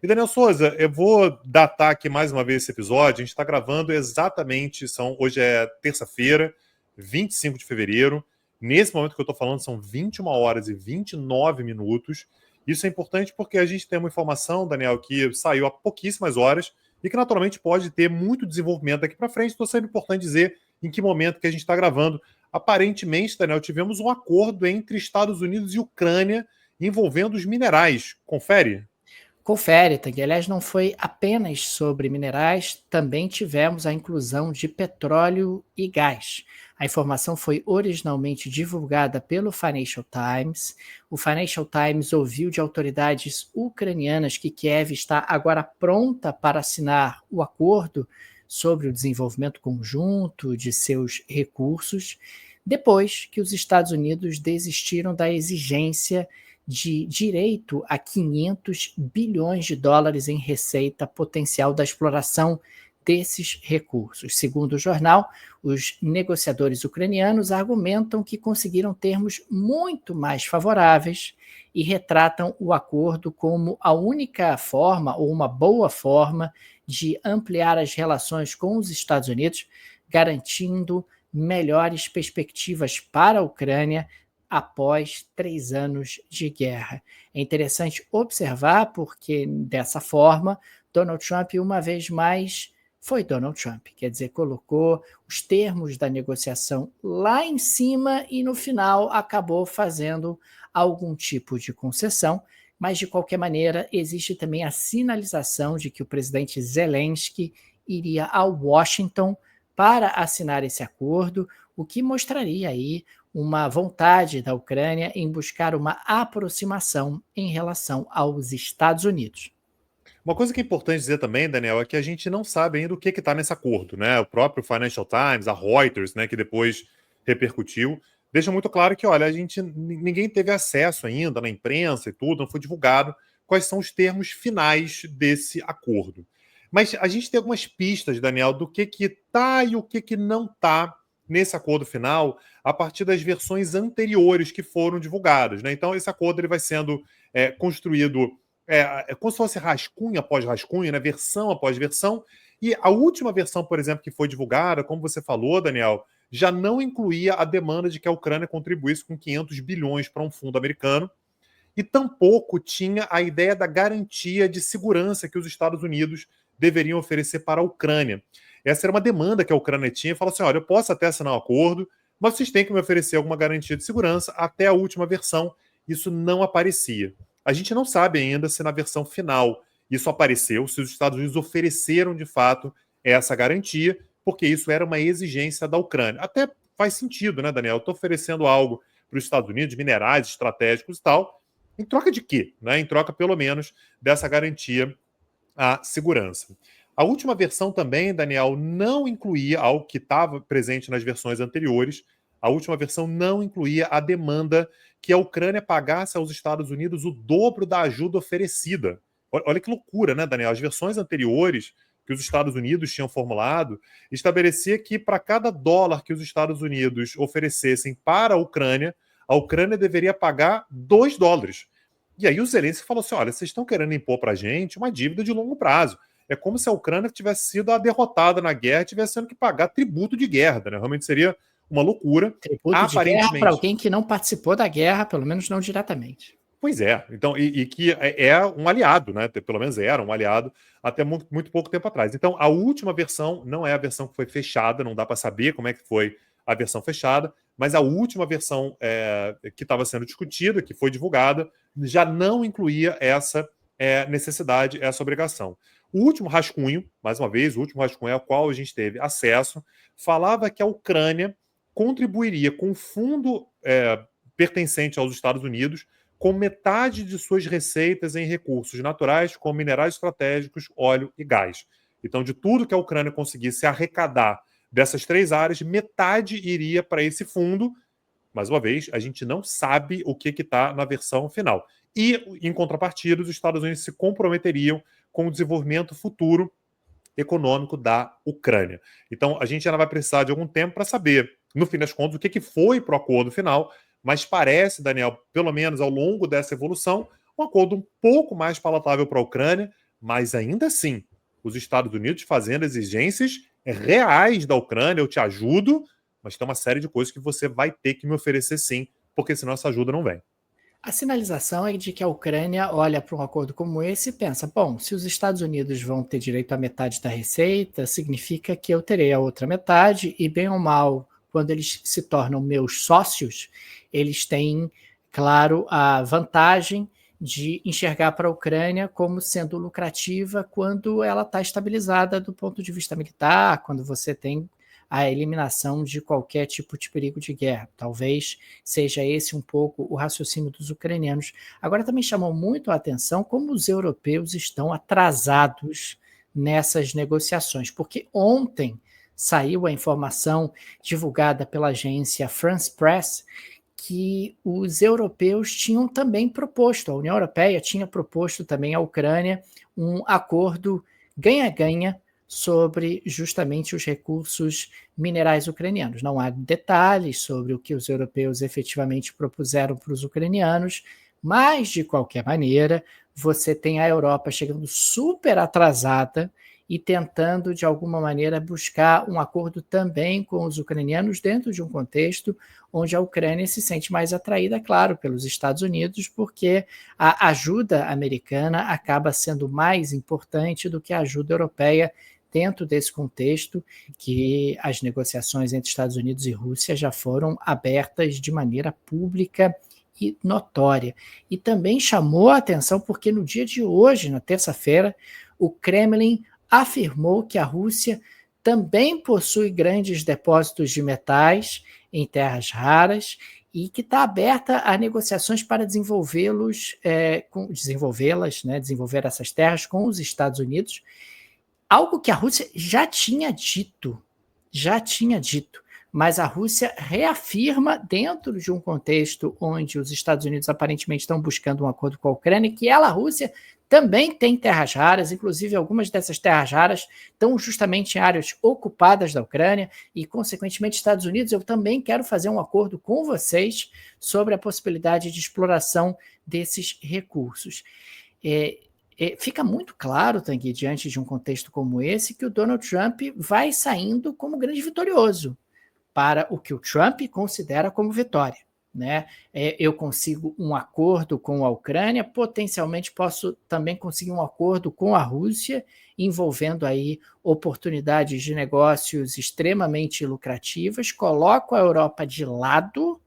E Daniel Souza, eu vou datar aqui mais uma vez esse episódio. A gente está gravando exatamente, hoje é terça-feira, 25 de fevereiro. Nesse momento que eu estou falando, são 21 horas e 29 minutos. Isso é importante porque a gente tem uma informação, Daniel, que saiu há pouquíssimas horas e que naturalmente pode ter muito desenvolvimento daqui para frente. Então, sempre importante dizer em que momento que a gente está gravando. Aparentemente, Daniel, tivemos um acordo entre Estados Unidos e Ucrânia envolvendo os minerais. Confere? Confere, Tang. Aliás, não foi apenas sobre minerais, também tivemos a inclusão de petróleo e gás. A informação foi originalmente divulgada pelo Financial Times. O Financial Times ouviu de autoridades ucranianas que Kiev está agora pronta para assinar o acordo sobre o desenvolvimento conjunto de seus recursos, depois que os Estados Unidos desistiram da exigência de direito a 500 bilhões de dólares em receita potencial da exploração desses recursos. Segundo o jornal, os negociadores ucranianos argumentam que conseguiram termos muito mais favoráveis e retratam o acordo como a única forma, ou uma boa forma, de ampliar as relações com os Estados Unidos, garantindo melhores perspectivas para a Ucrânia após 3 anos de guerra. É interessante observar porque, dessa forma, Donald Trump, uma vez mais, foi Donald Trump. Quer dizer, colocou os termos da negociação lá em cima e, no final, acabou fazendo algum tipo de concessão. Mas, de qualquer maneira, existe também a sinalização de que o presidente Zelensky iria a Washington para assinar esse acordo, o que mostraria aí uma vontade da Ucrânia em buscar uma aproximação em relação aos Estados Unidos. Uma coisa que é importante dizer também, Daniel, é que a gente não sabe ainda o que está nesse acordo, né? O próprio Financial Times, a Reuters, né, que depois repercutiu, deixa muito claro que, olha, ninguém teve acesso ainda na imprensa e tudo, não foi divulgado quais são os termos finais desse acordo. Mas a gente tem algumas pistas, Daniel, do que tá e o que não tá nesse acordo final a partir das versões anteriores que foram divulgadas, né? Então, esse acordo ele vai sendo construído como se fosse rascunho após rascunho, né? Versão após versão. E a última versão, por exemplo, que foi divulgada, como você falou, Daniel, já não incluía a demanda de que a Ucrânia contribuísse com 500 bilhões para um fundo americano e tampouco tinha a ideia da garantia de segurança que os Estados Unidos deveriam oferecer para a Ucrânia. Essa era uma demanda que a Ucrânia tinha, falou assim, olha, eu posso até assinar um acordo, mas vocês têm que me oferecer alguma garantia de segurança. Até a última versão, isso não aparecia. A gente não sabe ainda se na versão final isso apareceu, se os Estados Unidos ofereceram de fato essa garantia, porque isso era uma exigência da Ucrânia. Até faz sentido, né, Daniel? Eu estou oferecendo algo para os Estados Unidos, minerais estratégicos e tal, em troca de quê? Né? Em troca, pelo menos, dessa garantia à segurança. A última versão também, Daniel, não incluía algo que estava presente nas versões anteriores. A última versão não incluía a demanda que a Ucrânia pagasse aos Estados Unidos o dobro da ajuda oferecida. Olha que loucura, né, Daniel? As versões anteriores que os Estados Unidos tinham formulado estabelecia que para cada dólar que os Estados Unidos oferecessem para a Ucrânia deveria pagar $2. E aí o Zelensky falou assim, olha, vocês estão querendo impor para a gente uma dívida de longo prazo. É como se a Ucrânia tivesse sido a derrotada na guerra e tivesse tendo que pagar tributo de guerra, né? Realmente seria uma loucura. Tributo de guerra para alguém que não participou da guerra, pelo menos não diretamente. Pois é, então, e que é um aliado, né? Pelo menos era um aliado até muito, muito pouco tempo atrás. Então, a última versão não é a versão que foi fechada, não dá para saber como é que foi a versão fechada, mas a última versão que estava sendo discutida, que foi divulgada, já não incluía essa necessidade, essa obrigação. O último rascunho, mais uma vez, o último rascunho ao qual a gente teve acesso, falava que a Ucrânia contribuiria com um fundo pertencente aos Estados Unidos com metade de suas receitas em recursos naturais, como minerais estratégicos, óleo e gás. Então, de tudo que a Ucrânia conseguisse arrecadar dessas 3 áreas, metade iria para esse fundo. Mais uma vez, a gente não sabe o que está na versão final. E, em contrapartida, os Estados Unidos se comprometeriam com o desenvolvimento futuro econômico da Ucrânia. Então, a gente ainda vai precisar de algum tempo para saber, no fim das contas, o que foi para o acordo final, mas parece, Daniel, pelo menos ao longo dessa evolução, um acordo um pouco mais palatável para a Ucrânia, mas ainda assim, os Estados Unidos fazendo exigências reais da Ucrânia, eu te ajudo, mas tem uma série de coisas que você vai ter que me oferecer sim, porque senão essa ajuda não vem. A sinalização é de que a Ucrânia olha para um acordo como esse e pensa: bom, se os Estados Unidos vão ter direito à metade da receita, significa que eu terei a outra metade, e bem ou mal, quando eles se tornam meus sócios, eles têm, claro, a vantagem de enxergar para a Ucrânia como sendo lucrativa quando ela está estabilizada do ponto de vista militar, quando você tem a eliminação de qualquer tipo de perigo de guerra. Talvez seja esse um pouco o raciocínio dos ucranianos. Agora também chamou muito a atenção como os europeus estão atrasados nessas negociações, porque ontem saiu a informação divulgada pela agência France Press que os europeus tinham também proposto, a União Europeia tinha proposto também à Ucrânia um acordo ganha-ganha sobre justamente os recursos minerais ucranianos. Não há detalhes sobre o que os europeus efetivamente propuseram para os ucranianos, mas, de qualquer maneira, você tem a Europa chegando super atrasada e tentando, de alguma maneira, buscar um acordo também com os ucranianos dentro de um contexto onde a Ucrânia se sente mais atraída, claro, pelos Estados Unidos, porque a ajuda americana acaba sendo mais importante do que a ajuda europeia dentro desse contexto que as negociações entre Estados Unidos e Rússia já foram abertas de maneira pública e notória. E também chamou a atenção porque no dia de hoje, na terça-feira, o Kremlin afirmou que a Rússia também possui grandes depósitos de metais em terras raras e que está aberta a negociações para desenvolver essas terras com os Estados Unidos, algo que a Rússia já tinha dito, mas a Rússia reafirma, dentro de um contexto onde os Estados Unidos aparentemente estão buscando um acordo com a Ucrânia, que ela, a Rússia, também tem terras raras, inclusive algumas dessas terras raras estão justamente em áreas ocupadas da Ucrânia, e, consequentemente, Estados Unidos, eu também quero fazer um acordo com vocês sobre a possibilidade de exploração desses recursos. Fica muito claro, Tanguy, diante de um contexto como esse, que o Donald Trump vai saindo como grande vitorioso para o que o Trump considera como vitória. Né? Eu consigo um acordo com a Ucrânia, potencialmente posso também conseguir um acordo com a Rússia, envolvendo aí oportunidades de negócios extremamente lucrativas, coloco a Europa de lado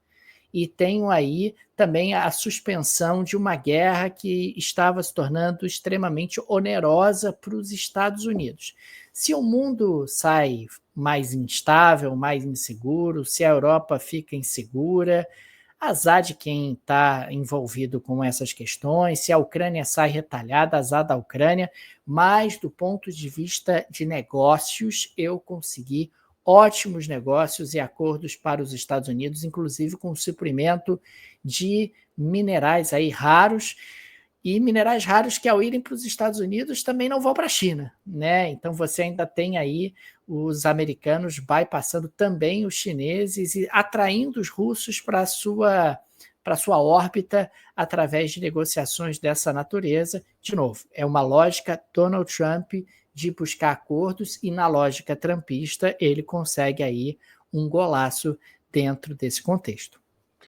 e tenho aí também a suspensão de uma guerra que estava se tornando extremamente onerosa para os Estados Unidos. Se o mundo sai mais instável, mais inseguro, se a Europa fica insegura, azar de quem está envolvido com essas questões, se a Ucrânia sai retalhada, azar da Ucrânia, mas do ponto de vista de negócios, eu consegui ótimos negócios e acordos para os Estados Unidos, inclusive com o suprimento de minerais aí raros, e minerais raros que, ao irem para os Estados Unidos, também não vão para a China, né? Então você ainda tem aí os americanos bypassando também os chineses e atraindo os russos para a sua órbita através de negociações dessa natureza. De novo, é uma lógica Donald Trump de buscar acordos, e na lógica trumpista ele consegue aí um golaço dentro desse contexto.